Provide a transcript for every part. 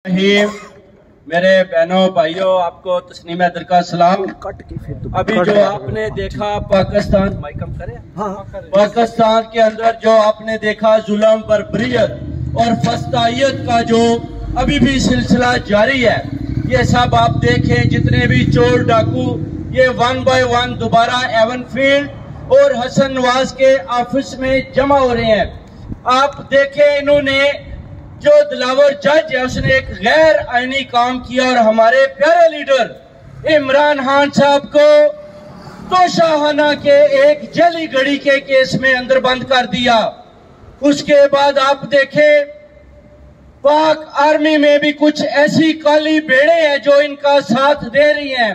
मेरे बहनों भाइयों, आपको तस्नीम हैदर का सलाम। अभी जो आपने देखा पाकिस्तान के अंदर जो आपने देखा जुल्म बर्बरियत और फस्तायत का जो अभी भी सिलसिला जारी है, ये सब आप देखें। जितने भी चोर डाकू ये 1 बाय 1 दोबारा एवनफील्ड और हसन नवाज के ऑफिस में जमा हो रहे हैं। आप देखें, इन्होंने जो दिलावर जज है उसने एक गैर आईनी काम किया और हमारे प्यारे लीडर इमरान खान साहब को तोशाखाना के एक जली घड़ी के केस में अंदर बंद कर दिया। उसके बाद आप देखें, पाक आर्मी में भी कुछ ऐसी काली भेड़ें हैं जो इनका साथ दे रही हैं,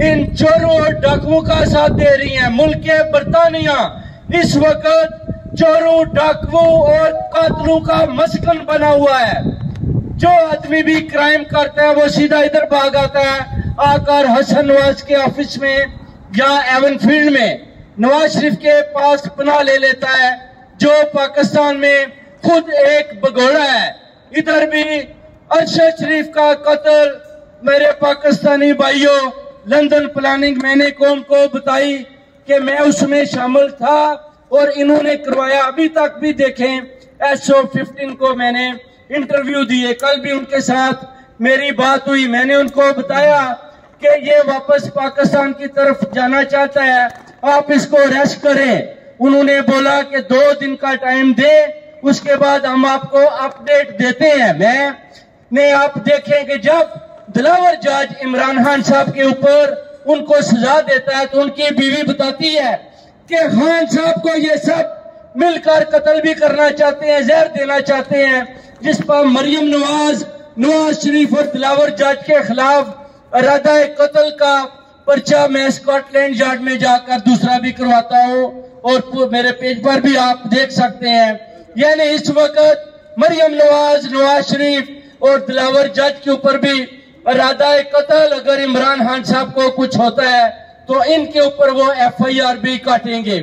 इन चोरों और डाकुओं का साथ दे रही हैं। मुल्क बरतानिया इस वक्त चोरों, डाकुओं और कातलों का मस्कन बना हुआ है। जो आदमी भी क्राइम करता है वो सीधा इधर भाग आता है, आकर हसन नवाज के ऑफिस में या एवनफील्ड में नवाज शरीफ के पास पनाह ले लेता है, जो पाकिस्तान में खुद एक भगोड़ा है। इधर भी अरशद शरीफ का कत्ल, मेरे पाकिस्तानी भाइयों, लंदन प्लानिंग मैंने कौम को बताई कि मैं उसमें शामिल था और इन्होंने करवाया। अभी तक भी देखें, SO-15 को मैंने इंटरव्यू दिए, कल भी उनके साथ मेरी बात हुई। मैंने उनको बताया कि ये वापस पाकिस्तान की तरफ जाना चाहता है, आप इसको अरेस्ट करें। उन्होंने बोला कि 2 दिन का टाइम दे, उसके बाद हम आपको अपडेट देते हैं। मैंने आप देखें कि जब दिलावर जज इमरान खान साहब के ऊपर उनको सजा देता है तो उनकी बीवी बताती है कि खान साहब को ये सब मिलकर कत्ल भी करना चाहते हैं, जहर देना चाहते हैं, जिस पर मरियम नवाज शरीफ और दिलावर जज के खिलाफ इरादा कत्ल का पर्चा मैं स्कॉटलैंड यार्ड में जाकर दूसरा भी करवाता हूँ और मेरे पेज पर भी आप देख सकते हैं। यानी इस वक्त मरियम नवाज शरीफ और दिलावर जज के ऊपर भी इरादा कत्ल, अगर इमरान खान साहब को कुछ होता है तो इनके ऊपर वो FIR भी काटेंगे।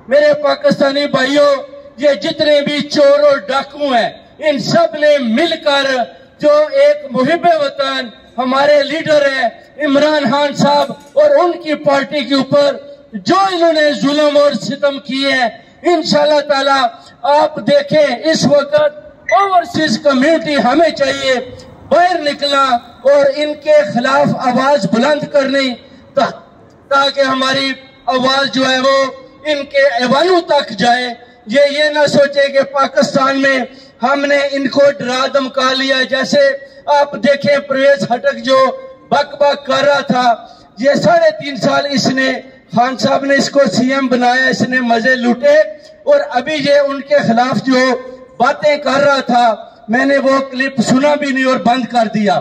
मेरे पाकिस्तानी भाइयों, ये जितने भी चोर और डाकू हैं, इन सब ने मिलकर जो एक मुहिब्बे वतन हमारे लीडर है इमरान खान साहब और उनकी पार्टी के ऊपर जो इन्होंने जुल्म और सितम किए हैं, इंशाल्लाह ताला आप देखें, इस वक्त ओवरसीज कम्युनिटी हमें चाहिए बाहर निकलना और इनके खिलाफ आवाज बुलंद करनी, ताकि हमारी आवाज जो है वो इनके ऐवानों तक जाए। ये ना सोचे कि पाकिस्तान में हमने इनको डरा धमका लिया। जैसे आप देखें, परवेज हटक जो बक कर रहा था, ये 3.5 साल इसने, खान साहब ने इसको CM बनाया, इसने मजे लूटे और अभी ये उनके खिलाफ जो बातें कर रहा था, मैंने वो क्लिप सुना भी नहीं और बंद कर दिया।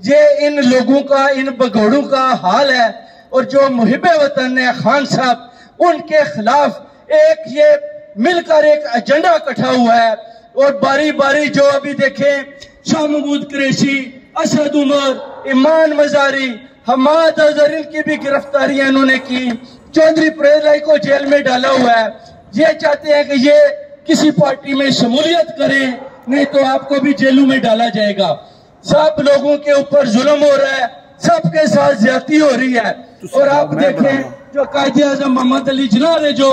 ये इन लोगों का, इन भगोड़ों का हाल है। और जो मुहिब्बे वतन है खान साहब, उनके खिलाफ एक ये मिलकर एक एजेंडा इकट्ठा हुआ है और बारी बारी जो अभी देखें, शाह महमूद कुरैशी, असद उमर, ईमान मजारी, हमाद अजहर, इनकी भी गिरफ्तारियां इन्होंने की। चौधरी परवेज लाई को जेल में डाला हुआ है। ये चाहते हैं कि ये किसी पार्टी में शमूलियत करें, नहीं तो आपको भी जेलों में डाला जाएगा। सब लोगों के ऊपर जुल्म हो रहा है, सबके साथ ज्यादती हो रही है। और आप देखें, जो कायदे आजम मोहम्मद अली जिन्ना ने जो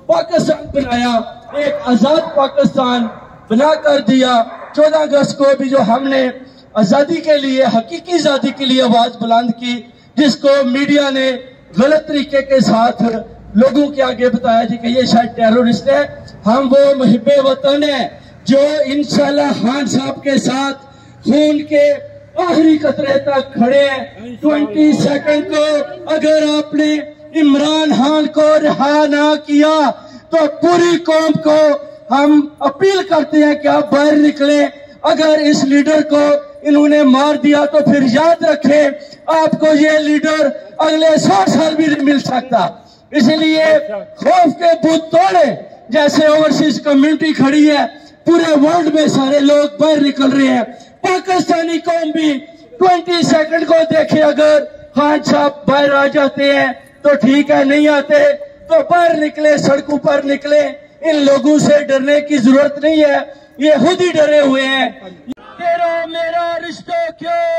पाकिस्तान बनाया, एक आजाद पाकिस्तान बना कर दिया। 14 अगस्त को भी जो हमने आजादी के लिए, हकीकी आजादी के लिए आवाज बुलंद की, जिसको मीडिया ने गलत तरीके के साथ लोगों के आगे बताया थी कि ये शायद टेररिस्ट है। हम वो मुहिब्बे वतन है जो इंशाल्लाह खान साहब के साथ खून के आखिरी कतरे तक खड़े हैं। 20 सेकंड को अगर आपने इमरान खान को रिहा ना किया तो पूरी कौम को हम अपील करते हैं कि आप बाहर निकले। अगर इस लीडर को इन्होंने मार दिया तो फिर याद रखें, आपको ये लीडर अगले 100 साल भी नहीं मिल सकता। इसलिए खौफ के बुत तोड़े, जैसे ओवरसीज कम्युनिटी खड़ी है, पूरे वर्ल्ड में सारे लोग बाहर निकल रहे हैं। पाकिस्तानी कौम भी 20 सेकंड को देखे, अगर खान साहब बाहर आ जाते हैं तो ठीक है, नहीं आते तो बाहर निकले, सड़कों पर निकले। इन लोगों से डरने की जरूरत नहीं है, ये खुद ही डरे हुए हैं। तेरा मेरा रखियो।